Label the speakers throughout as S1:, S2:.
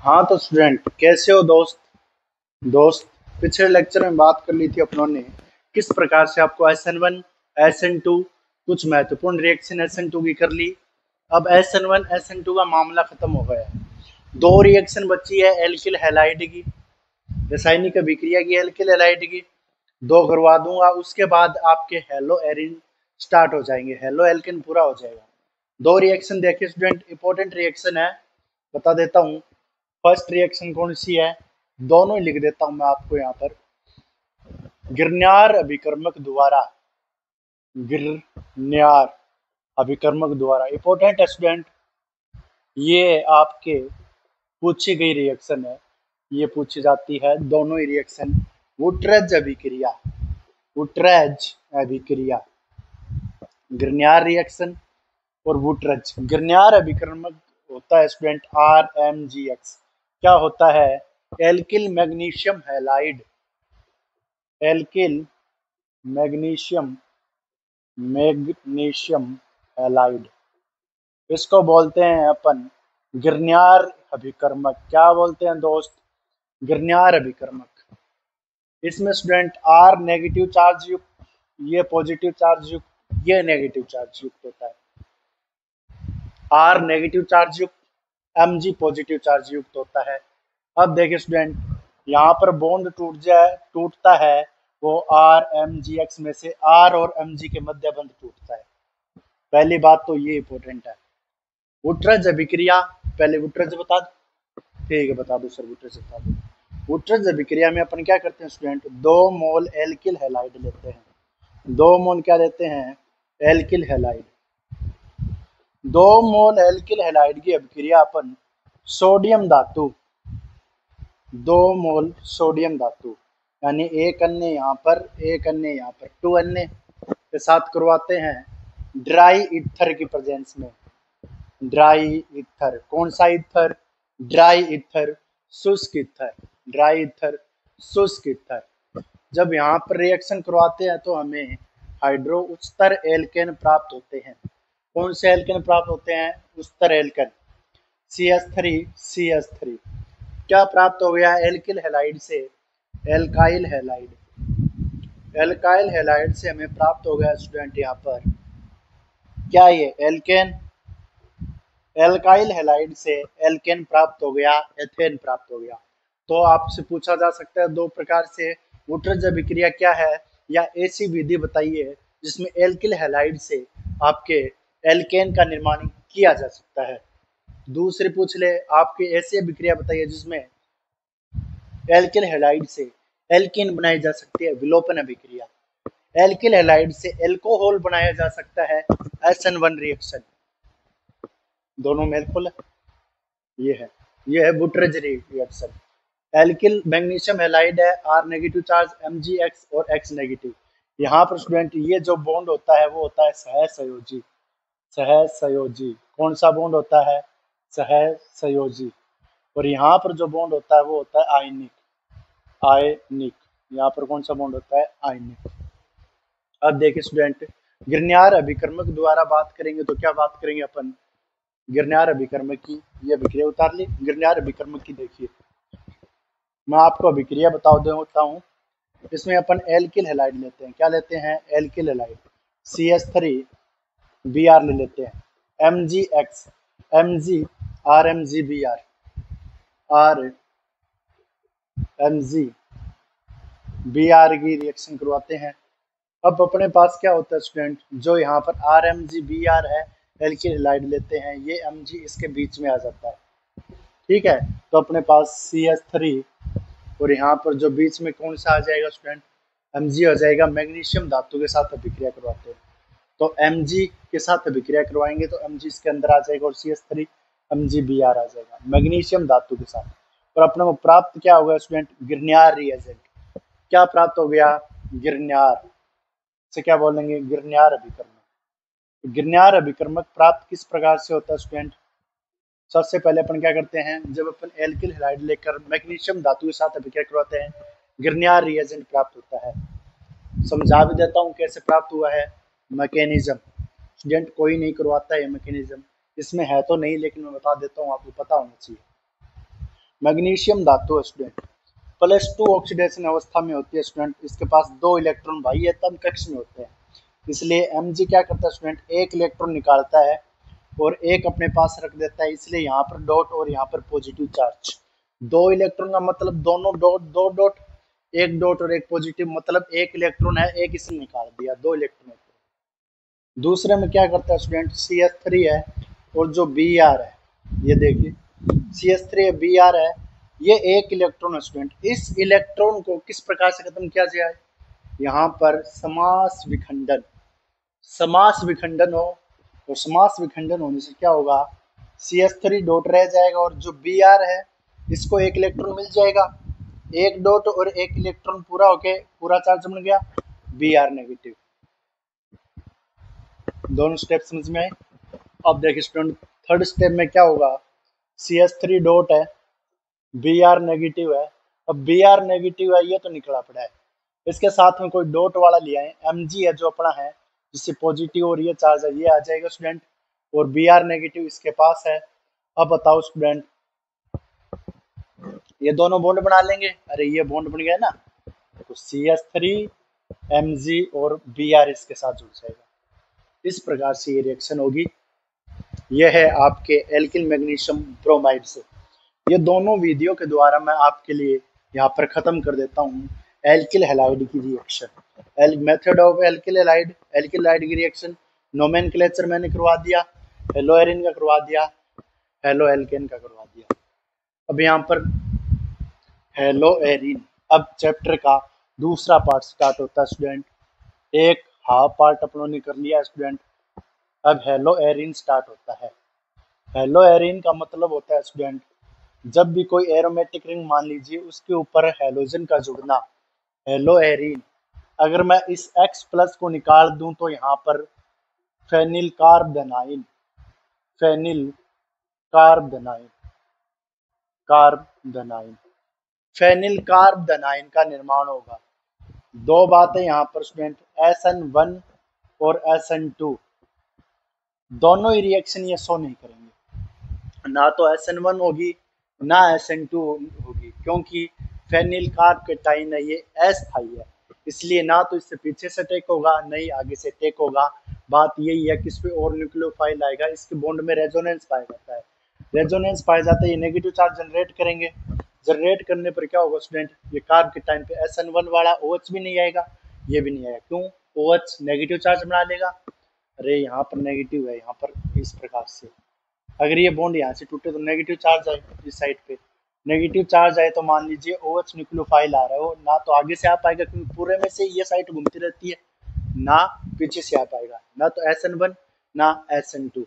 S1: हाँ तो स्टूडेंट कैसे हो दोस्त। दोस्त पिछले लेक्चर में बात कर ली थी अपनों ने किस प्रकार से आपको SN1 SN2 कुछ महत्वपूर्ण रिएक्शन SN2 की कर ली। अब SN1 SN2 का मामला खत्म हो गया है। दो रिएक्शन बची है एल्किल हैलाइड की, रासायनिक अभिक्रिया की एल्किल हैलाइड की। दो करवा दूंगा, उसके बाद आपके हेलो एरिन स्टार्ट हो जाएंगे, हेलो एल्किन पूरा हो जाएगा। दो रिएक्शन देखिए स्टूडेंट, इंपॉर्टेंट रिएक्शन है, बता देता हूँ। फर्स्ट रिएक्शन कौन सी है, दोनों ही लिख देता हूं मैं आपको यहाँ पर। गिरन्यार अभिकर्मक द्वारा, गिरन्यार अभिकर्मक द्वारा इंपॉर्टेंट स्टूडेंट, ये आपके पूछी गई रिएक्शन है, ये पूछी जाती है दोनों ही रिएक्शन। वुटरेज अभिक्रिया, वुटरेज अभिक्रिया, गिरन्यार रिएक्शन और वुटरेज। गिरन्यार अभिकर्मक होता है स्टूडेंट RMGX। क्या होता है, alkyl magnesium halide, alkyl magnesium, magnesium halide, इसको बोलते हैं अपन गिरन्यार अभिकर्मक। क्या बोलते हैं दोस्त, गिरन्यार अभिकर्मक। इसमें स्टूडेंट R नेगेटिव चार्ज युक्त, ये पॉजिटिव चार्ज युक्त, ये नेगेटिव चार्ज युक्त होता है। R नेगेटिव चार्ज युक्त, Mg पॉजिटिव चार्ज युक्त होता है। अब देखिए स्टूडेंट, यहाँ पर बॉन्ड टूटता है वो RMGX में से R और Mg के मध्य बंध टूटता है। पहली बात तो ये इंपॉर्टेंट है। वुटरेज अभिक्रिया, पहले वुटरेज बता दो, ठीक है बता दो सर, वुटरेज बता दो। वुटरेज अभिक्रिया में अपन क्या करते हैं स्टूडेंट, 2 मोल एल्किल हैलाइड लेते हैं। 2 मोल क्या लेते हैं, एल्किल हैलाइड। 2 मोल एल्किल हैलाइड की अभिक्रिया अपन सोडियम धातु, 2 मोल सोडियम धातु यानी एक अन्य यहाँ पर, एक अन्य यहाँ पर, 2 अन्य के साथ करवाते हैं ड्राई ईथर की प्रेजेंस में। ड्राई ईथर, कौन सा ईथर, ड्राई ईथर, शुष्क ईथर, ड्राई ईथर, शुष्क ईथर। जब यहाँ पर रिएक्शन करवाते हैं तो हमें हाइड्रो उच्चतर एल्केन प्राप्त होते हैं। कौन से एल्केन प्राप्त होते हैं, उच्चतर एल्केन, CH3 क्या प्राप्त हो गया एल्किल हैलाइड से, एल्काइल हैलाइड। एल्काइल हैलाइड से हमें प्राप्त हो गया स्टूडेंट यहाँ पर क्या, ये एल्केन। एल्काइल हैलाइड से एल्केन प्राप्त हो गया, एथेन प्राप्त हो गया। तो आपसे पूछा जा सकता है दो प्रकार से वुटरेज अभिक्रिया क्या है, या ऐसी विधि बताइए जिसमें एल्किल हैलाइड से आपके एल्केन का निर्माण किया जा सकता है। दूसरे पूछ ले, आपकी ऐसी अभिक्रिया बताइए जिसमें एल्किल हैलाइड से एल्केन बनाई जा सकती है, विलोपन अभिक्रिया। एल्किल हैलाइड से एल्कोहल बनाया जा सकता है, SN1 रिएक्शन। दोनों में एल्कोहल ये है वुटरेज रिएक्शन। एल्किल मैग्नीशियम हैलाइड है, R नेगेटिव चार्ज, MgX और X नेगेटिव। यहाँ पर स्टूडेंट ये जो बॉन्ड होता है वो होता है सहसंयोजी, सहसंयोजी। कौन सा बॉन्ड होता है, सहसंयोजी। और यहाँ पर जो बॉन्ड होता है वो होता है आयनिक, आयनिक। यहाँ पर कौन सा बॉन्ड होता है, आयनिक। अब देखिए स्टूडेंट, गिरन्यार अभिकर्मक द्वारा बात करेंगे तो क्या बात करेंगे अपन, गिरन्यार अभिकर्मक की ये अभिक्रिया उतार ली। गिरन्यार अभिकर्मक की देखिए, मैं आपको अभिक्रिया देता हूँ। इसमें अपन एल्किल हैलाइड लेते हैं, क्या लेते हैं, एल्किल हैलाइड, CH3 Br ले लेते हैं, MgX, Mg RMgBr, RMgBr की रिएक्शन करवाते हैं। अब अपने पास क्या होता है स्टूडेंट, जो यहाँ पर RMgBr है, एल्किल हैलाइड लेते हैं, ये Mg इसके बीच में आ जाता है, ठीक है। तो अपने पास CH3 और यहाँ पर जो बीच में कौन सा आ जाएगा स्टूडेंट, Mg हो जाएगा। मैग्नीशियम धातु के साथ अभिक्रिया करवाते हैं तो Mg के साथ अभिक्रिया करवाएंगे तो Mg इसके अंदर आ जाएगा और CH3 MgBr आ जाएगा मैग्नीशियम धातु के साथ। और अपने को प्राप्त क्या होगा स्टूडेंट, गिरन्यार रिएजेंट। क्या प्राप्त हो गया, गिरन्यार से क्या बोलेंगे, गिरन्यार अभिकर्मक। गिरन्यार अभिकर्मक प्राप्त किस प्रकार से होता है स्टूडेंट, सबसे पहले अपन क्या करते हैं, जब अपन एल्किल हैलाइड लेकर मैग्नीशियम धातु के साथ अभिक्रिया करवाते हैं गिरन्यार रिएजेंट प्राप्त होता है। समझा भी देता हूँ कैसे प्राप्त हुआ है, मैकेनिज्म। स्टूडेंट कोई नहीं करवाता है मैकेनिज्म, इसमें है तो नहीं लेकिन मैं बता देता हूँ, आपको पता होना चाहिए। मैग्नीशियम धातु है स्टूडेंट, +2 ऑक्सीडेशन अवस्था में होती है स्टूडेंट। इसके पास 2 इलेक्ट्रॉन भाई ये तब कक्ष में होते हैं, इसलिए Mg क्या करता है स्टूडेंट, एक इलेक्ट्रॉन निकालता है और एक अपने पास रख देता है, इसलिए यहाँ पर डॉट और यहाँ पर पॉजिटिव चार्ज। 2 इलेक्ट्रॉन का मतलब दोनों डॉट, 2 डॉट, एक डॉट और एक पॉजिटिव, मतलब एक इलेक्ट्रॉन है, एक इसने निकाल दिया, 2 इलेक्ट्रॉन है। दूसरे में क्या करता है स्टूडेंट, CH3 है और जो Br है, ये देखिए CH3 है, Br है, ये एक इलेक्ट्रॉन है स्टूडेंट। इस इलेक्ट्रॉन को किस प्रकार से खत्म किया जाए, यहाँ पर समास विखंडन, समास विखंडन हो, और समास विखंडन होने से क्या होगा, CH3 डॉट रह जाएगा और जो Br है इसको एक इलेक्ट्रॉन मिल जाएगा, एक डॉट और एक इलेक्ट्रॉन पूरा होके पूरा चार्ज बन गया, Br नेगेटिव। दोनों स्टेप समझ में आए। अब देखिए स्टूडेंट थर्ड स्टेप में क्या होगा, CH3 डॉट है, Br नेगेटिव है। अब Br नेगेटिव है, ये तो निकला पड़ा है, इसके साथ में कोई डॉट वाला लिया है, Mg है जो अपना है, जिससे पॉजिटिव और ये चार्ज है, ये आ जाएगा स्टूडेंट, और Br नेगेटिव इसके पास है। अब बताओ स्टूडेंट, ये दोनों बॉन्ड बना लेंगे, अरे ये बॉन्ड बन गया ना, तो CH3 Mg और Br इसके साथ जुड़ जाएगा। इस प्रकार से ये रिएक्शन होगी। यह है आपके एल्किल मैग्नीशियम ब्रोमाइड से। ये दोनों वीडियो के द्वारा मैं आपके लिए यहाँ पर ख़त्म कर देता हूँ एल्किल हैलाइड की reaction, method of alkyl halide की रिएक्शन। नोमेनक्लेचर मैंने करवा दिया, हेलो एरिन का करवा दिया, हेलो एल्केन का करवा दिया। अब यहाँ पर हेलो एरिन, अब चैप्टर का दूसरा पार्ट स्टार्ट होता है स्टूडेंट। एक हाफ पार्ट अपनों ने कर लिया स्टूडेंट, अब हेलो एरिन स्टार्ट होता है। हेलो एरिन का मतलब होता है स्टूडेंट, जब भी कोई एरोमेटिक रिंग मान लीजिए उसके ऊपर हैलोजन का जुड़ना, हेलो एरिन। अगर मैं इस X प्लस को निकाल दूं तो यहाँ पर फेनिल कार्बेनाइन, फेनिल कार्बेनाइन, कार्बेनाइन, फेनिल कार्बेनाइन का निर्माण होगा। दो बातें यहाँ पर स्टूडेंट, SN1 और SN2 दोनों ही रिएक्शन ये शो नहीं करेंगे, ना तो SN1 होगी ना SN2 होगी, क्योंकि फेनिल कार्बेटाइन है ये अस्थायी है, इसलिए ना तो इससे पीछे से टेक होगा ना ही आगे से टेक होगा। बात यही है कि इस पे और न्यूक्लियोफाइल आएगा, इसके बॉन्ड में रेजोनेंस पाया जाता है, रेजोनेंस पाया जाता है, ये नेगेटिव चार्ज जनरेट करेंगे। जनरेट करने पर क्या होगा स्टूडेंट, ये कार्बेटाइन पे SN1 वाला OH भी नहीं आएगा, ये भी नहीं आएगा, क्यों, OH नेगेटिव चार्ज बना लेगा। अरे यहाँ पर नेगेटिव है, यहाँ पर इस प्रकार से अगर ये बॉन्ड यहाँ से टूटे तो नेगेटिव चार्ज आए, इस साइड पे नेगेटिव चार्ज आए तो मान लीजिए OH न्यूक्लियोफाइल आ रहा है, वो ना तो आगे से आ पाएगा क्योंकि पूरे में से ये साइड घूमती रहती है, ना पीछे से आ पाएगा, ना तो SN1 ना SN2।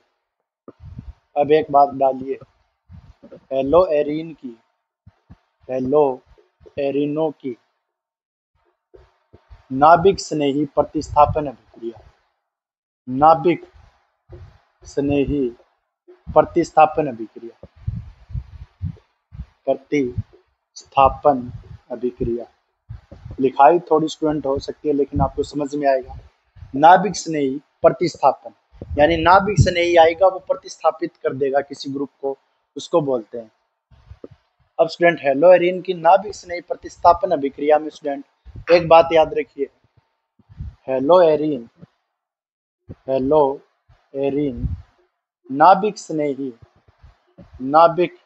S1: अब एक बात डालिए, हेलो एरिन की, हेलो एरिनो की नाभिक स्नेही प्रतिस्थापन अभिक्रिया, नाभिक स्नेही प्रतिस्थापन अभिक्रिया, प्रतिस्थापन अभिक्रिया। लिखाई थोड़ी स्टूडेंट हो सकती है लेकिन आपको समझ में आएगा। नाभिक स्नेही प्रतिस्थापन, यानी नाभिक स्नेही आएगा वो प्रतिस्थापित कर देगा किसी ग्रुप को, उसको बोलते हैं। अब स्टूडेंट हेलो एरिन की नाभिक स्नेही प्रतिस्थापन अभिक्रिया में स्टूडेंट एक बात याद रखिए, हेलो एरिन, हेलो एरिन नाभिक स्नेही, नाभिक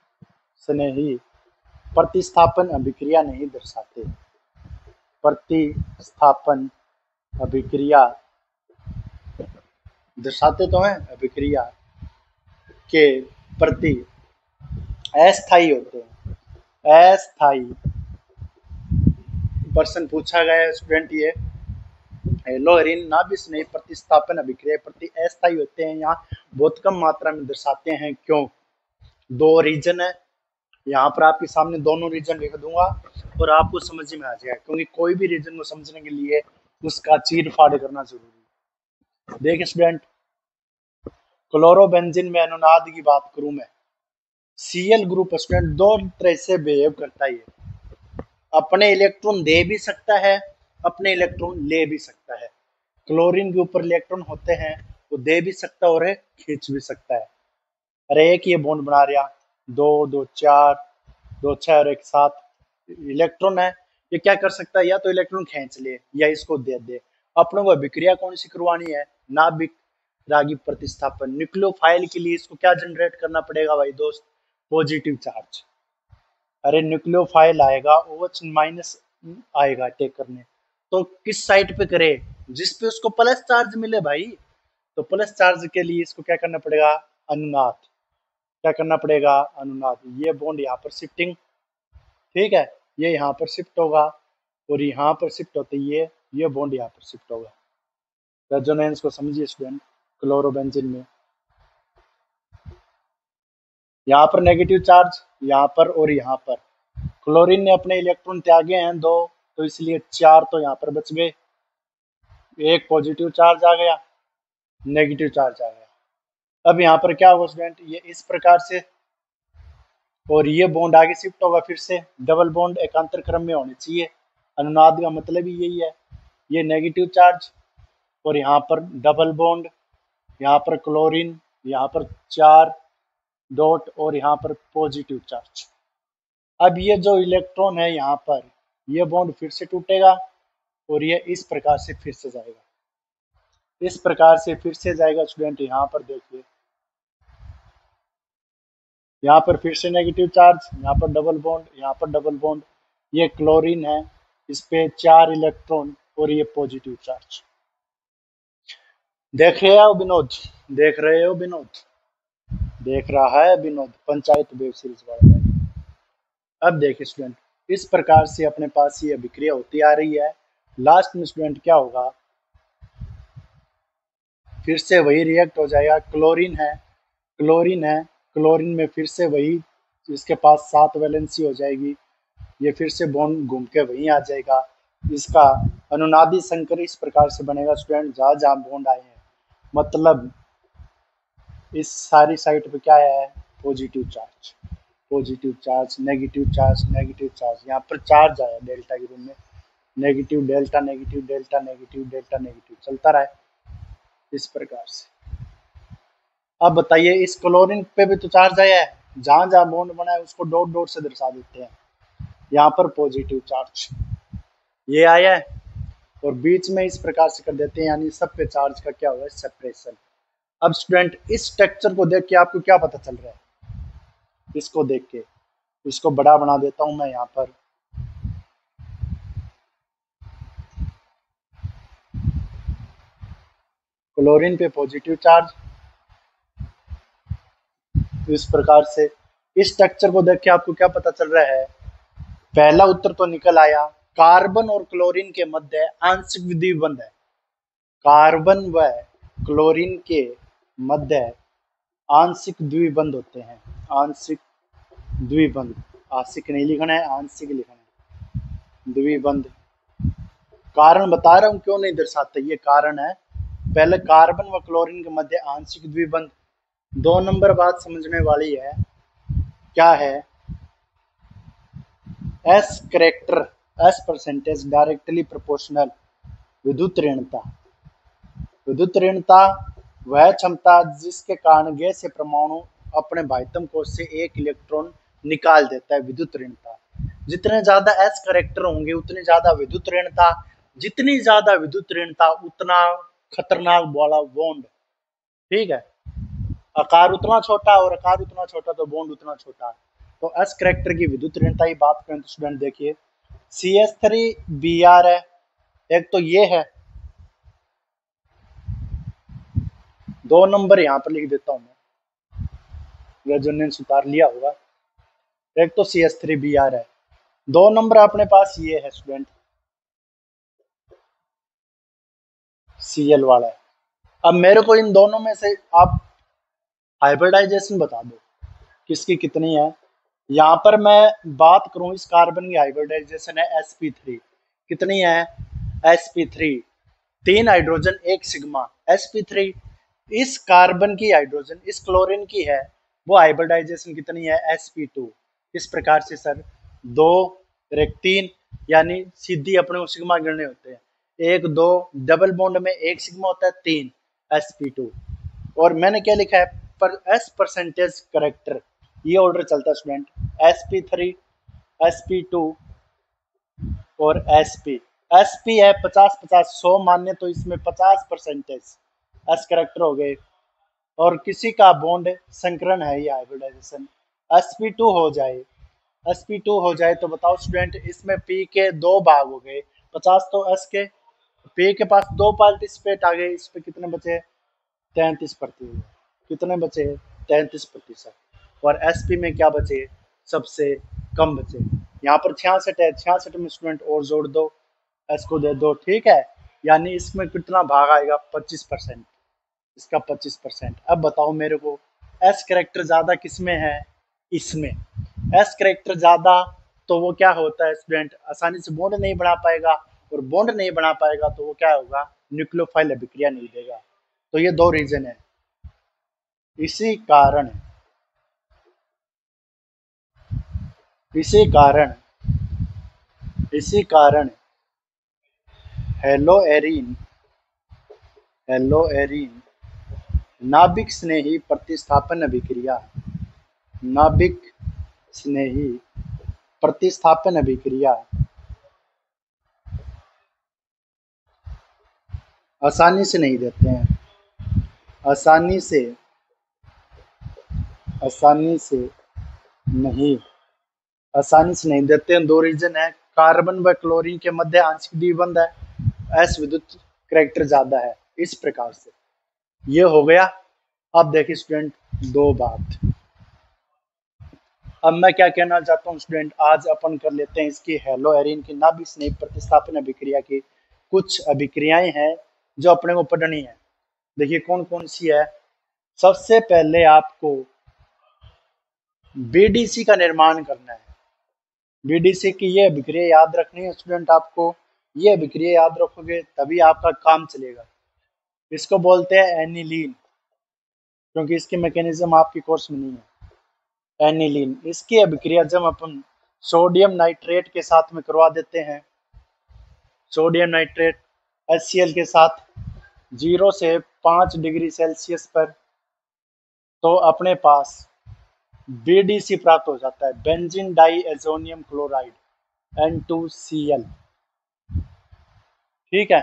S1: स्नेही प्रतिस्थापन अभिक्रिया नहीं दर्शाते, प्रतिस्थापन अभिक्रिया दर्शाते तो हैं, अभिक्रिया के प्रति अस्थायी होते हैं, अस्थायी। प्रश्न पूछा गया है स्टूडेंट, ये हेलो एरिन नाभिक स्नेही प्रतिस्थापन अभिक्रिया प्रति अस्थायी होते हैं, यहाँ बहुत कम मात्रा में दर्शाते हैं, क्यों, दो रीजन है, यहाँ पर आपके सामने दोनों रीजन लिख दूंगा और आपको समझ में आ जाएगा, क्योंकि कोई भी रीजन को समझने के लिए उसका चीर फाड़ करना जरूरी है। देखिए स्टूडेंट, क्लोरोबेंजीन में अनुनाद की बात करूं मैं, Cl ग्रुप स्टूडेंट दो तरह से बिहेव करता है, अपने इलेक्ट्रॉन दे भी सकता है, अपने इलेक्ट्रॉन ले भी सकता है। क्लोरीन के ऊपर इलेक्ट्रॉन होते हैं, वो दे भी सकता है और खींच भी सकता है। अरे एक ये बॉन्ड बना रहा, 2 2 4, 2 6 और एक 7 इलेक्ट्रॉन है। ये क्या कर सकता है, या तो इलेक्ट्रॉन खींच ले या इसको दे दे। अपनों को अभिक्रिया कौन सी करवानी है, नाभिक रागी प्रतिस्थापन। न्यूक्लियोफाइल के लिए इसको क्या जनरेट करना पड़ेगा भाई दोस्त, पॉजिटिव चार्ज। अरे न्यूक्लियोफाइल आएगा OH माइनस आएगा अटैक करने, तो किस साइड पे करे, जिस पे उसको प्लस चार्ज मिले भाई। तो प्लस चार्ज के लिए इसको क्या करना पड़ेगा, अनुनाद। क्या करना पड़ेगा, अनुनाद। ये बॉन्ड यहाँ पर शिफ्टिंग, ठीक है, ये यहाँ पर शिफ्ट होगा और यहाँ पर शिफ्ट होते ये बॉन्ड यहाँ पर शिफ्ट होगा। रेजोनेंस को समझिए स्टूडेंट, क्लोरोबेंजीन में यहाँ पर नेगेटिव चार्ज, यहाँ पर और यहाँ पर। क्लोरीन ने अपने इलेक्ट्रॉन त्यागे हैं 2, तो इसलिए 4 तो यहाँ पर बच गए। एक पॉजिटिव चार्ज आ गया, नेगेटिव चार्ज आ गया। अब यहाँ पर क्या होगा स्टूडेंट, ये इस प्रकार से, और ये बॉन्ड आगे शिफ्ट होगा फिर से। डबल बॉन्ड एकांतर क्रम में होने चाहिए, अनुनाद का मतलब ही यही है। ये नेगेटिव चार्ज और यहाँ पर डबल बॉन्ड, यहाँ पर क्लोरीन, यहाँ पर 4 डॉट और यहाँ पर पॉजिटिव चार्ज। अब ये जो इलेक्ट्रॉन है यहाँ पर, ये बॉन्ड फिर से टूटेगा और ये इस प्रकार से फिर से जाएगा, इस प्रकार से फिर से जाएगा स्टूडेंट। यहाँ पर देखिए, यहाँ पर फिर से नेगेटिव चार्ज, यहाँ पर डबल बॉन्ड, यहाँ पर डबल बॉन्ड। ये क्लोरीन है, इस पे 4 इलेक्ट्रॉन और ये पॉजिटिव चार्ज। देख रहे हो विनोद, देख रहे हो विनोद, देख रहा है विनोद, पंचायत वेब सीरीज वाला। अब देखिए स्टूडेंट, इस प्रकार से अपने पास ये अभिक्रिया होती आ रही है। लास्ट में स्टूडेंट क्या होगा, फिर से वही रिएक्ट हो जाएगा। क्लोरीन है, क्लोरीन है, क्लोरीन में फिर से वही, इसके पास 7 वैलेंसी हो जाएगी। ये फिर से बॉन्ड घूम के वहीं आ जाएगा। इसका अनुनादी संकर इस प्रकार से बनेगा स्टूडेंट, जहाँ जहाँ बॉन्ड आए हैं, मतलब इस सारी साइड पे क्या है, positive charge, positive charge, negative charge, negative charge. यहाँ पर चार्ज आया डेल्टा के रूप में, negative delta, negative delta, negative delta, negative, चलता रहा है इस प्रकार से। अब बताइए, इस क्लोरीन पे भी तो चार्ज आया है, जहां जहां बॉन्ड बना है उसको डॉट डॉट से दर्शा देते हैं। यहाँ पर पॉजिटिव चार्ज ये आया है और बीच में इस प्रकार से कर देते हैं, यानी सब पे चार्ज का क्या हुआ है, सेपरेशन। अब स्टूडेंट, इस स्ट्रक्चर को देख के आपको क्या पता चल रहा है, इसको देख के, इसको बड़ा बना देता हूं मैं यहाँ पर। क्लोरीन पे पॉजिटिव चार्ज, इस प्रकार से। इस स्ट्रक्चर को देख के आपको क्या पता चल रहा है, पहला उत्तर तो निकल आया, कार्बन और क्लोरीन के मध्य आंशिक द्विबंध है। कार्बन व क्लोरीन के मध्य आंशिक द्विबंध होते हैं, आंशिक द्विबंध। आंशिक नहीं लिखना है, आंशिक लिखना है, द्विबंध। कारण बता रहा हूं क्यों नहीं दर्शाते, ये कारण है। पहले कार्बन व क्लोरीन के मध्य आंशिक द्विबंध। 2 नंबर बात समझने वाली है, क्या है, S character, S percentage directly proportional विद्युत ऋणता। विद्युत ऋणता वह क्षमता जिसके कारण गैसीय परमाणु अपने बाह्यतम कोश से एक इलेक्ट्रॉन निकाल देता है, विद्युत ऋणता। जितने ज्यादा एस करेक्टर होंगे उतनी ज्यादा विद्युत ऋणता, जितनी ज्यादा विद्युत ऋणता उतना खतरनाक वाला बॉन्ड, ठीक है। आकार उतना छोटा और आकार उतना छोटा तो बॉन्ड उतना छोटा। तो एस करेक्टर की विद्युत ऋणता की बात करें तो स्टूडेंट देखिए, CH3Br है, एक तो ये है, 2 नंबर यहाँ पर लिख देता हूं मैं, रेजोनेंस उतार लिया होगा। एक तो CH3Br है, 2 नंबर अपने पास ये है स्टूडेंट, Cl वाला है। अब मेरे को इन दोनों में से आप हाइब्रिडाइजेशन बता दो किसकी कितनी है। यहाँ पर मैं बात करूं, इस कार्बन की हाइब्रिडाइजेशन है sp3, कितनी है, sp3, 3 हाइड्रोजन 1 सिग्मा, sp3। इस कार्बन की हाइड्रोजन इस क्लोरीन की है, वो हाइब्रिडाइजेशन कितनी है, sp2। इस प्रकार से सर 2 3, यानी सीधी अपने को सिग्मा गिनने होते हैं, 1 2, डबल बॉन्ड में 1 सिग्मा होता है, 3 sp2। और मैंने क्या लिखा है, पर एस परसेंटेज करेक्टर, ये ऑर्डर चलता है स्टूडेंट, sp3 sp2 और sp। sp है 50-50, 100 मान्य तो इसमें 50% s करेक्टर हो गए। और किसी का बॉन्ड संकरण है या हाइब्रिडाइजेशन, sp2 हो जाए, sp2 हो जाए तो बताओ स्टूडेंट, इसमें p के दो भाग हो गए, 50 तो s के, p के पास दो पार्टिसिपेट आ गए, इस पे कितने बचे, 33%। कितने बचे, 33%। और एसपी में क्या बचे, सबसे कम बचे। यहाँ पर 66 है, 66 में स्टूडेंट और जोड़ दो, एस को दे दो, ठीक है। यानी इसमें कितना भाग आएगा, 25%, इसका 25%। अब बताओ मेरे को, एस करेक्टर ज्यादा किसमें है, इसमें। एस करेक्टर ज्यादा तो वो क्या होता है स्टूडेंट, आसानी से बॉन्ड नहीं बना पाएगा, और बॉन्ड नहीं बना पाएगा तो वो क्या होगा, न्यूक्लियोफाइल अभिक्रिया नहीं देगा। तो ये दो रीजन है। इसी कारण इसी कारण इसी कारण हेलोएरीन हेलोएरीन नाभिक स्नेही प्रतिस्थापन अभिक्रिया, नाभिक स्नेही प्रतिस्थापन अभिक्रिया आसानी से नहीं देते हैं, आसानी से आसानी से नहीं आसानी से नहीं देते हैं। दो रीजन है, कार्बन व क्लोरीन के मध्य आंशिक द्विबंध है, एस विद्युत करेक्टर ज्यादा है, इस प्रकार से ये हो गया। अब देखिए स्टूडेंट, दो बात। अब मैं क्या कहना चाहता हूँ स्टूडेंट, आज अपन कर लेते हैं इसकी हेलोएरीन की नाभिक स्नेही प्रतिस्थापन अभिक्रिया की कुछ अभिक्रियाएं हैं जो अपने को पढ़नी है। देखिए कौन कौन सी है। सबसे पहले आपको बीडीसी का निर्माण करना है। बीडीसी की ये अभिक्रिया याद रखनी है स्टूडेंट, आपको ये अभिक्रिया याद रखोगे तभी आपका काम चलेगा। इसको बोलते हैं एनिलीन, क्योंकि इसकी मैकेनिज्म आपकी कोर्स में नहीं है। एनिलीन, इसकी अभिक्रिया जब अपन सोडियम नाइट्रेट के साथ में करवा देते हैं, सोडियम नाइट्रेट HCl के साथ 0 से 5 डिग्री सेल्सियस पर, तो अपने पास BDC प्राप्त हो जाता है, benzene diazonium chloride, N2Cl, ठीक है।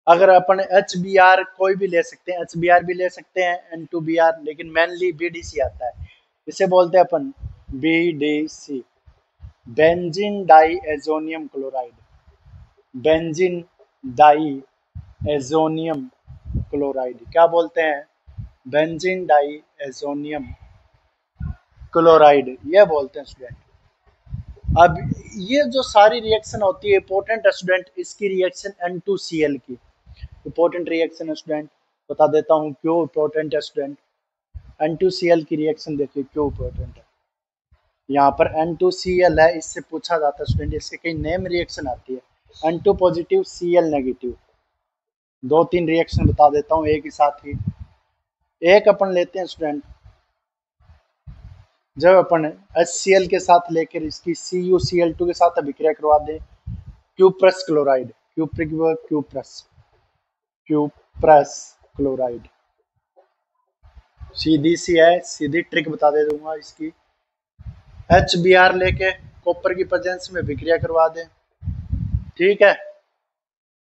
S1: अगर अपन HBr कोई भी ले सकते हैं, HBr भी ले सकते हैं, N2Br, लेकिन मेनली BDC आता है, इसे बोलते हैं अपन BDC, benzene diazonium chloride, benzene diazonium chloride, क्या बोलते हैं, बेंजीन डाई एजोनियम क्लोराइड, ये बोलते हैं स्टूडेंट। अब ये जो सारी रिएक्शन होती है इंपॉर्टेंट है स्टूडेंट, इसकी रिएक्शन N2Cl की इंपॉर्टेंट रिएक्शन है स्टूडेंट, बता देता हूँ क्यों इंपॉर्टेंट है स्टूडेंट। N2Cl की रिएक्शन देखिए क्यों इंपॉर्टेंट है। यहाँ पर N2Cl है, इससे पूछा जाता है स्टूडेंट, इसके कई नेम रिएक्शन आती है, N2 पॉजिटिव Cl नेगेटिव। दो तीन रिएक्शन बता देता हूँ एक ही साथ ही। एक अपन लेते हैं स्टूडेंट, जब अपन HCl के साथ लेकर इसकी CuCl2 के साथ अभिक्रिया करवा दें, क्यूप्रस क्लोराइड, क्यूप्रस क्लोराइड, सीधी सी है, सीधी ट्रिक बता दे दूंगा इसकी। HBr लेके कॉपर की प्रेजेंस में अभिक्रिया करवा दें, ठीक है,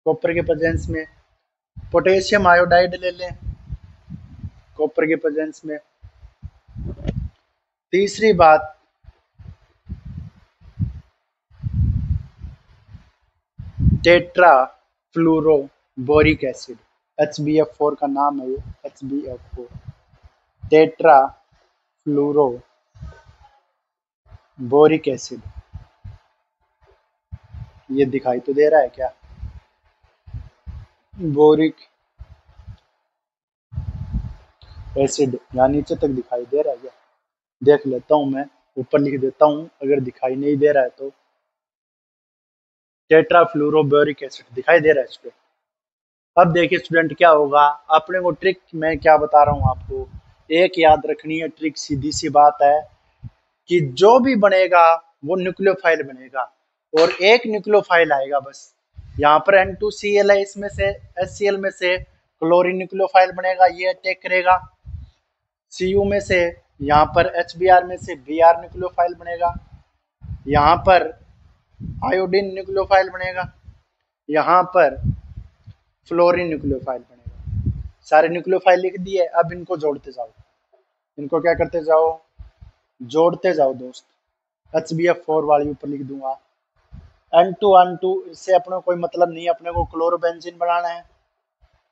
S1: कॉपर के प्रेजेंस में। पोटेशियम आयोडाइड ले लें कॉपर के प्रेजेंस में। तीसरी बात, tetra fluoro boric acid, HbF4 का नाम है ये, HbF4, tetra fluoro boric acid. ये दिखाई तो दे रहा है क्या, बोरिक एसिड, यहाँ नीचे तक दिखाई दे रहा है क्या, देख लेता हूँ मैं, ऊपर लिख देता हूँ अगर दिखाई नहीं दे रहा है तो। टेट्रा फ्लूरो बोरिक एसिड दिखाई दे रहा है इस पे। अब देखिए स्टूडेंट क्या होगा, अपने को ट्रिक मैं क्या बता रहा हूँ आपको, एक याद रखनी है ट्रिक, सीधी सी बात है कि जो भी बनेगा वो न्यूक्लियोफाइल बनेगा, और एक न्यूक्लियोफाइल आएगा बस। यहाँ पर N2Cl है, इसमें से HCl में से क्लोरीन न्यूक्लियोफाइल बनेगा, ये अटैक करेगा। Cu में से यहाँ पर HBr में से Br न्यूक्लियोफाइल बनेगा, यहाँ पर आयोडीन न्यूक्लियोफाइल बनेगा, यहाँ पर फ्लोरीन न्यूक्लियोफाइल बनेगा। सारे न्यूक्लियोफाइल लिख दिए, अब इनको जोड़ते जाओ, इनको क्या करते जाओ, जोड़ते जाओ दोस्त। HBF4 वाली ऊपर लिख दूंगा, N2 इससे अपने को कोई मतलब नहीं है, अपने को क्लोरोबेंजीन बनाना है,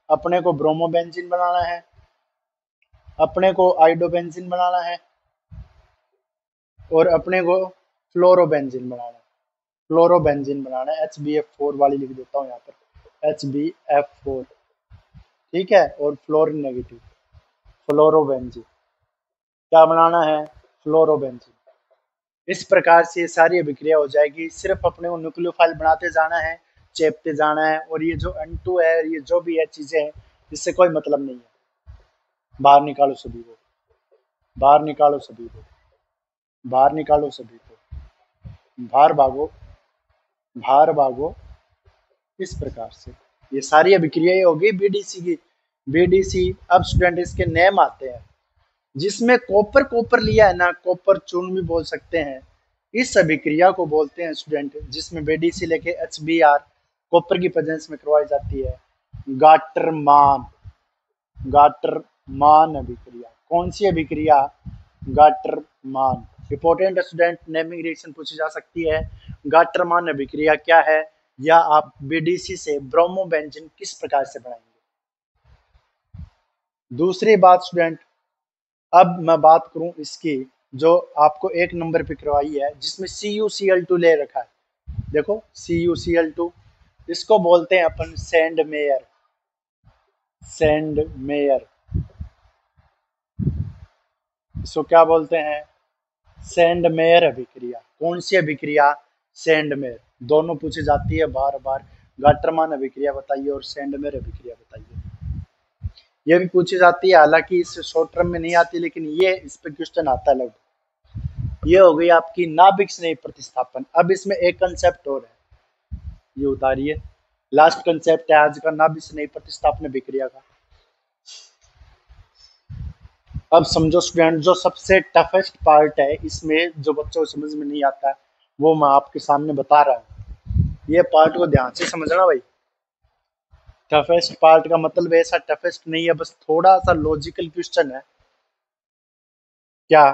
S1: अपने को ब्रोमोबेंजीन बनाना है, अपने को आइडोबेंजीन बनाना है, और अपने को फ्लोरोबेंजीन बनाना है, फ्लोरोबेंजीन बनाना है। HBF4 वाली लिख देता हूँ यहाँ पर, HBF4, ठीक है। और फ्लोरीन नेगेटिव, फ्लोरोबेंजीन, क्या बनाना है, फ्लोरोबेंजीन। इस प्रकार से ये सारी अभिक्रिया हो जाएगी। सिर्फ अपने को न्यूक्लियोफाइल बनाते जाना है, चेपते जाना है, और ये जो N2 है, ये जो भी है चीजें हैं, इससे कोई मतलब नहीं है। बाहर निकालो सभी को, बाहर निकालो सभी को, बाहर निकालो सभी को, बाहर भागो, बाहर भागो। इस प्रकार से ये सारी अभिक्रियाएं होगी बीडीसी की। बीडीसी, अब स्टूडेंट इसके नेम आते हैं, जिसमें कॉपर कॉपर लिया है ना, कॉपर चूर्ण भी बोल सकते हैं। इस अभिक्रिया को बोलते हैं स्टूडेंट, जिसमें बीडीसी लेके HBr कॉपर की प्रेजेंस में करवाई जाती है, गाटरमान, गाटरमान अभिक्रिया। कौन सी अभिक्रिया, Gattermann. Important student, naming reaction पूछी जा सकती है। गाटरमान अभिक्रिया क्या है, या आप बीडीसी से ब्रोमोबेंजीन किस प्रकार से बनाएंगे। दूसरी बात स्टूडेंट, अब मैं बात करूं इसकी, जो आपको 1 नंबर पे करवाई है, जिसमें CuCl2 ले रखा है। देखो CuCl2, इसको बोलते हैं अपन सैंड मेयर, सैंड मेयर, इसको क्या बोलते हैं, सैंड मेयर अभिक्रिया। कौन सी अभिक्रिया, सैंड मेयर। दोनों पूछी जाती है बार बार, गाटरमान अभिक्रिया बताइए और सैंड मेयर अभिक्रिया बताइए। ये भी पूछी जाती है, हालांकि इस शॉर्ट टर्म में नहीं आती, लेकिन ये इस पे क्वेश्चन आता है लगभग। ये हो गई आपकी नाभिक स्नेही प्रतिस्थापन। अब इसमें एक कंसेप्ट और है, ये उतारिए, लास्ट कंसेप्ट है आज का, नाभिक स्नेही प्रतिस्थापन अभिक्रिया का। अब समझो स्टूडेंट, जो सबसे टफेस्ट पार्ट है इसमें, जो बच्चों को समझ में नहीं आता है, वो मैं आपके सामने बता रहा हूँ। ये पार्ट को ध्यान से समझना भाई। टफेस्ट पार्ट का मतलब ऐसा टफेस्ट नहीं है, बस थोड़ा सा लॉजिकल क्वेश्चन है। क्या,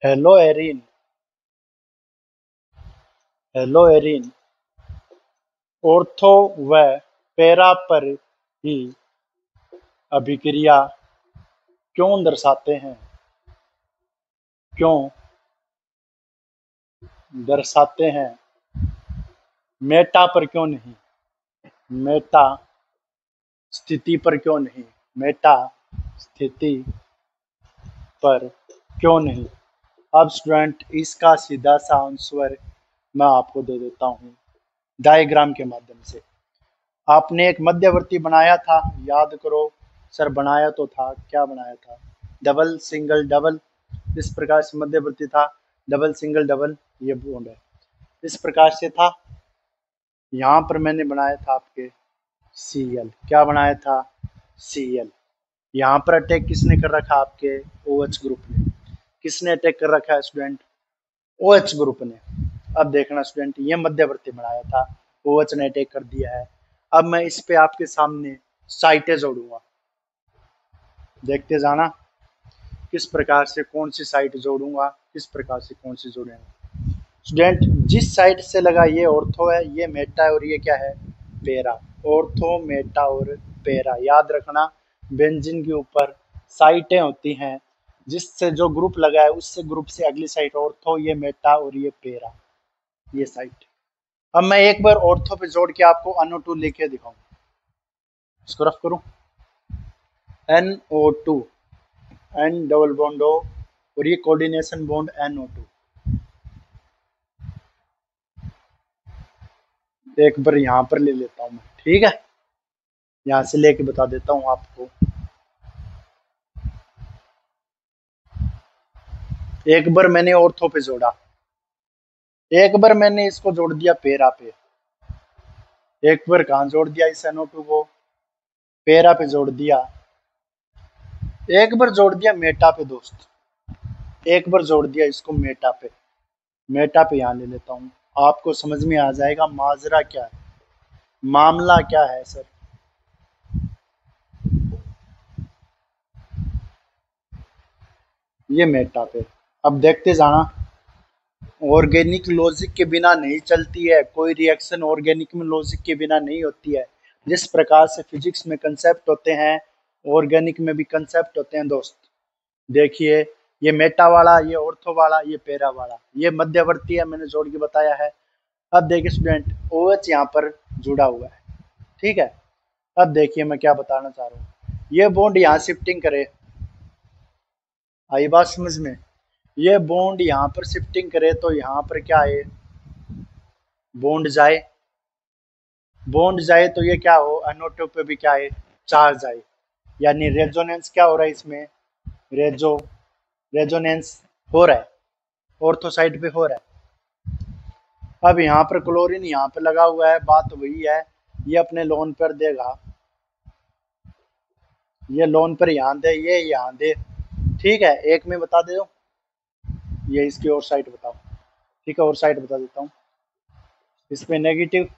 S1: hello Erin, hello Erin, ortho व पैरा पर ही अभिक्रिया क्यों दर्शाते हैं, क्यों दर्शाते हैं, मेटा पर क्यों नहीं, मेटा स्थिति पर क्यों नहीं, मेटा स्थिति पर क्यों नहीं। अब स्टूडेंट इसका सीधा सा आंसर मैं आपको दे देता हूँ डायग्राम के माध्यम से। आपने एक मध्यवर्ती बनाया था, याद करो सर, बनाया तो था, क्या बनाया था, डबल सिंगल डबल, इस प्रकार से मध्यवर्ती था, डबल सिंगल डबल, ये बॉन्ड है, इस प्रकार से था। यहाँ पर मैंने बनाया था आपके Cl, क्या बनाया था, Cl। यहाँ पर अटैक किसने कर रखा, आपके OH ग्रुप ने। किसने अटैक कर रखा है स्टूडेंट, OH ग्रुप ने। अब देखना स्टूडेंट, ये मध्यवर्ती बनाया था, OH ने अटैक कर दिया है। अब मैं इस पे आपके सामने साइटें जोड़ूंगा, देखते जाना किस प्रकार से कौन सी साइट जोड़ूंगा, किस प्रकार से कौन सी जोड़ेंगे। स्टूडेंट, जिस साइड से लगा ये ऑर्थो है, ये मेटा है, और ये क्या है, पेरा। ऑर्थो, मेटा और पेरा, याद रखना बेंजीन के ऊपर साइटें होती हैं, जिससे जो ग्रुप लगा है उससे ग्रुप से अगली साइट ऑर्थो, ये मेटा और ये पेरा, ये साइट। अब मैं एक बार ऑर्थो पे जोड़ के आपको NO2 लेके दिखाऊं, इसको रफ करूं, NO2, N double bond O, और ये कोऑर्डिनेशन बॉन्ड NO2। एक बार यहाँ पर ले लेता हूँ मैं, ठीक है, यहाँ से लेके बता देता हूँ आपको। एक बार मैंने ऑर्थो पे जोड़ा, एक बार मैंने इसको जोड़ दिया पेरा पे, एक बार कहाँ जोड़ दिया इस NO2 को, पेरा पे जोड़ दिया, एक बार जोड़ दिया मेटा पे दोस्त, एक बार जोड़ दिया इसको मेटा पे यहाँ ले लेता हूँ, आपको समझ में आ जाएगा माजरा क्या है, मामला क्या है सर। ये मेटा पे, अब देखते जाना। ऑर्गेनिक लॉजिक के बिना नहीं चलती है कोई रिएक्शन, ऑर्गेनिक में लॉजिक के बिना नहीं होती है। जिस प्रकार से फिजिक्स में कंसेप्ट होते हैं, ऑर्गेनिक में भी कंसेप्ट होते हैं दोस्त। देखिए, ये मेटा वाला, ये ऑर्थो वाला, ये पैरा वाला, ये मध्यवर्ती है, मैंने जोड़ के बताया है। अब देखिए स्टूडेंट, OH यहाँ पर जुड़ा हुआ है, ठीक है। अब देखिए मैं क्या बताना चाह रहा हूँ, ये बॉन्ड यहाँ शिफ्टिंग करे, आई बात समझ में। ये बॉन्ड यहाँ पर शिफ्टिंग करे तो यहाँ पर क्या है, बॉन्ड जाए, बॉन्ड जाए तो ये क्या हो, NO2 पे भी क्या है, चार्ज आए, यानी रेजोनेंस क्या हो रहा है इसमें, रेजो रेजोनेंस हो रहा है, ऑर्थो साइड पे हो रहा है। अब यहाँ पर क्लोरीन यहाँ पे लगा हुआ है, बात वही है, ये अपने लोन पर देगा, ये लोन पर यहाँ दे, ये यहाँ दे, ठीक है। एक में बता दे दो, ये इसकी और साइड बताओ, ठीक है, और साइड बता देता हूँ। इस पे नेगेटिव,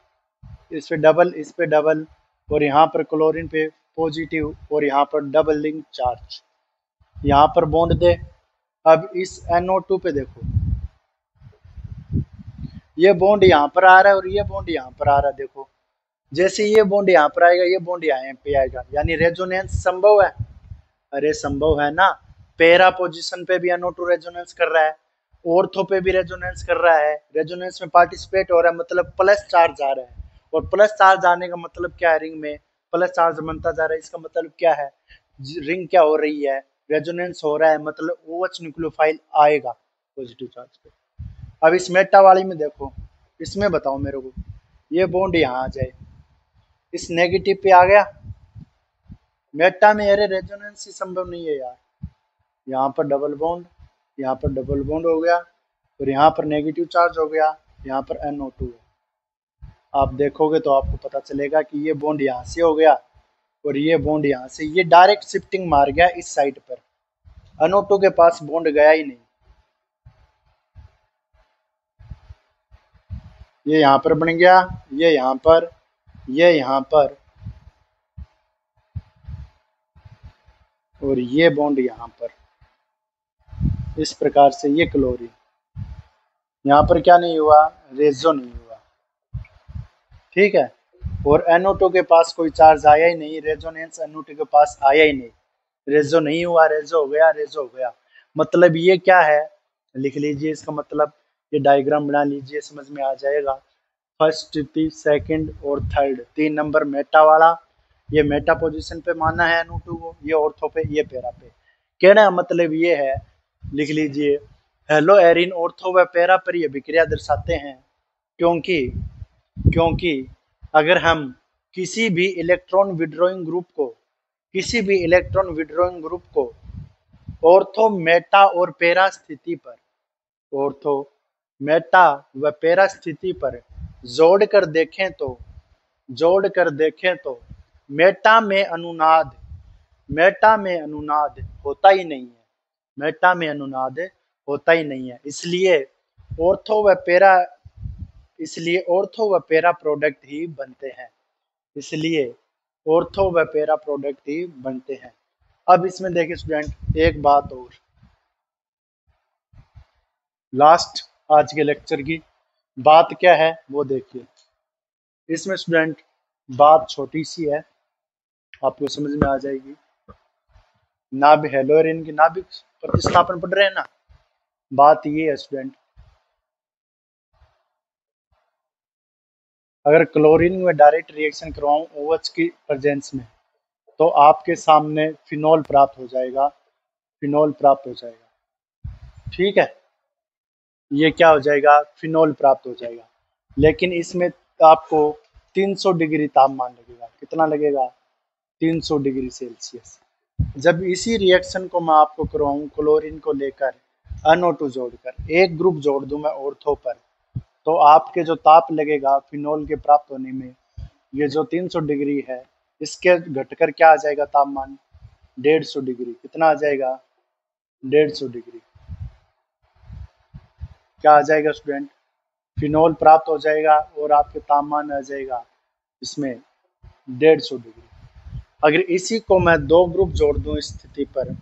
S1: इस पे डबल, इस पे डबल, और यहाँ पर क्लोरीन पे पॉजिटिव, और यहाँ पर डबल लिंक चार्ज, यहाँ पर बॉन्ड दे। अब इस NO2 पे देखो, ये बॉन्ड यहाँ पर आ रहा है और ये बॉन्ड यहाँ पर आ रहा है, देखो जैसे ये बॉन्ड यहाँ पर आएगा, ये बॉन्ड यहाँ पे आएगा, यानी रेजोनेंस संभव है। अरे संभव है ना, पैरा पोजीशन पे भी NO2 रेजोनेंस कर रहा है, ऑर्थो पे भी रेजोनेंस कर रहा है, रेजोनेंस में पार्टिसिपेट हो रहा है, मतलब प्लस चार्ज आ रहा है। और प्लस चार्ज आने का मतलब क्या है, रिंग में प्लस चार्ज बनता जा रहा है, इसका मतलब क्या है, रिंग क्या हो रही है, रेजोनेंस हो रहा है, मतलब OH न्यूक्लियोफाइल आएगा पॉजिटिव चार्ज पे। अब इस मेटा वाली में देखो, इसमें बताओ मेरे को, ये बॉन्ड यहाँ आ जाए, इस नेगेटिव पे आ गया, मेटा में अरे रेजोनेंस ही संभव नहीं है यार। यहाँ पर डबल बॉन्ड, यहाँ पर डबल बॉन्ड हो गया, और यहाँ पर नेगेटिव चार्ज हो गया, यहाँ पर NO2 है। आप देखोगे तो आपको पता चलेगा कि ये बॉन्ड यहाँ से हो गया और ये बॉन्ड यहाँ से, ये डायरेक्ट शिफ्टिंग मार गया इस साइड पर, NO2 के पास बॉन्ड गया ही नहीं। ये यहाँ पर बन गया, ये यहाँ पर, ये यहाँ पर, और ये बॉन्ड यहाँ पर, इस प्रकार से ये क्लोरीन, यहाँ पर क्या नहीं हुआ, रेजो नहीं हुआ, ठीक है। और NO2 के पास कोई चार्ज आया ही नहीं, रेजोनेंस NO2 के पास आया ही नहीं, रेजो नहीं हुआ, रेजो हो गया, रेजो हो गया। मतलब ये क्या है, लिख लीजिए इसका मतलब, ये डायग्राम बना लीजिए, समझ में आ जाएगा। फर्स्ट, सेकंड और थर्ड, 3 नंबर मेटा वाला, ये मेटा पोजीशन पे माना है NO2 को, ये ऑर्थो पे, ये पैरा पे। कहना मतलब ये है, लिख लीजिए, हेलो एरिन ऑर्थो व पैरा पर ये विक्रिया दर्शाते हैं, क्योंकि क्योंकि अगर हम किसी भी इलेक्ट्रॉन विड्रॉइंग ग्रुप को, किसी भी इलेक्ट्रॉन विड्रॉइंग ग्रुप को ऑर्थो, मेटा और पैरा स्थिति पर, ऑर्थो, मेटा व पैरा स्थिति पर जोड़कर देखें तो, जोड़कर देखें तो मेटा में अनुनाद, मेटा में अनुनाद होता ही नहीं है, मेटा में अनुनाद होता ही नहीं है। इसलिए ऑर्थो व पैरा, इसलिए ऑर्थो व पैरा प्रोडक्ट ही बनते हैं, इसलिए ऑर्थो व पैरा प्रोडक्ट ही बनते हैं। अब इसमें देखिए स्टूडेंट, एक बात और, लास्ट आज के लेक्चर की बात क्या है वो देखिए। इसमें स्टूडेंट बात छोटी सी है, आपको समझ में आ जाएगी। नाभिक हेलोरिन की नाभिक प्रतिस्थापन पढ़ रहे हैं ना, बात ये है स्टूडेंट, अगर क्लोरीन में डायरेक्ट रिएक्शन करवाऊं OH की प्रेजेंस में, तो आपके सामने फिनॉल प्राप्त हो जाएगा, फिनॉल प्राप्त हो जाएगा, ठीक है। ये क्या हो जाएगा, फिनॉल प्राप्त हो जाएगा। लेकिन इसमें आपको 300 डिग्री तापमान लगेगा, कितना लगेगा, 300 डिग्री सेल्सियस। जब इसी रिएक्शन को मैं आपको करवाऊं क्लोरीन को लेकर NO2 जोड़कर, एक ग्रुप जोड़ दूं मैं ऑर्थो पर, तो आपके जो ताप लगेगा फिनॉल के प्राप्त होने में, ये जो 300 डिग्री है, इसके घटकर क्या आ जाएगा तापमान, 150 डिग्री, कितना आ जाएगा, 150 डिग्री। क्या आ जाएगा स्टूडेंट, फिनोल प्राप्त हो जाएगा और आपके तापमान आ जाएगा इसमें 150 डिग्री। अगर इसी को मैं दो ग्रुप जोड़ दूं इस स्थिति पर,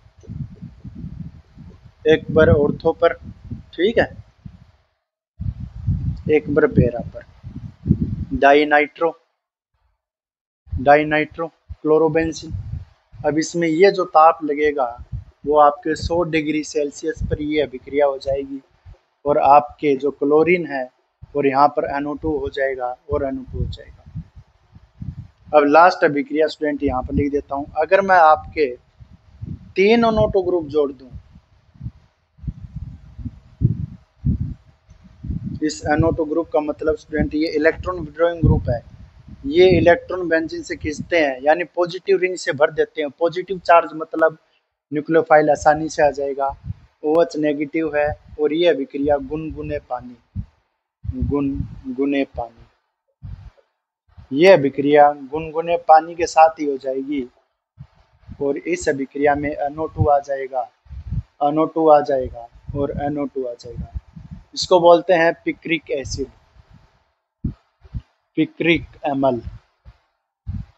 S1: एक बार ऑर्थो पर, ठीक है, एक बार पैरा पर, डाई नाइट्रो क्लोरोबेंजीन। अब इसमें ये जो ताप लगेगा वो आपके 100 डिग्री सेल्सियस पर ये अभिक्रिया हो जाएगी और आपके जो क्लोरीन है और यहाँ पर NO2 हो जाएगा और NO2 हो जाएगा। अब लास्ट अभिक्रिया स्टूडेंट यहाँ पर लिख देता हूँ। अगर मैं आपके 3 NO2 ग्रुप जोड़ दूं इस NO2 ग्रुप का मतलब स्टूडेंट ये इलेक्ट्रॉन विड्रॉइंग ग्रुप है, ये इलेक्ट्रॉन बेंजीन से खींचते हैं यानी पॉजिटिव रिंग से भर देते हैं। पॉजिटिव चार्ज मतलब न्यूक्लियोफाइल आसानी से आ जाएगा, OH नेगेटिव है और ये अभिक्रिया गुनगुने पानी, ये अभिक्रिया गुनगुने पानी के साथ ही हो जाएगी और इस अभिक्रिया में NO2 आ जाएगा, NO2 आ जाएगा और NO2 आ जाएगा। इसको बोलते हैं पिक्रिक एसिड, पिक्रिक अम्ल।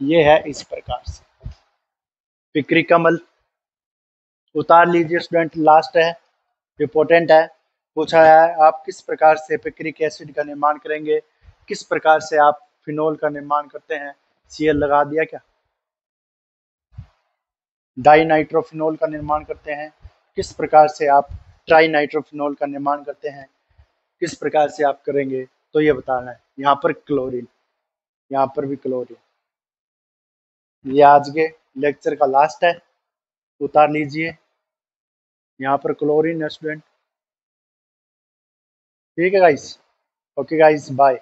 S1: ये है इस प्रकार से पिक्रिक अम्ल। उतार लीजिए स्टूडेंट, लास्ट है, इंपॉर्टेंट है। पूछा है आप किस प्रकार से पिक्रिक एसिड का निर्माण करेंगे, किस प्रकार से आप फिनोल का निर्माण करते हैं। Cl लगा दिया क्या। डाई नाइट्रोफिनोल का निर्माण करते हैं, किस प्रकार से आप ट्राई नाइट्रोफिनोल का निर्माण करते हैं, किस प्रकार से आप करेंगे, तो ये बताना है। यहाँ पर क्लोरीन, यहाँ पर भी क्लोरीन। ये आज के लेक्चर का लास्ट है, उतार लीजिए। यहाँ पर क्लोरीन है स्टूडेंट, ठीक है गाइस। Okay guys, bye.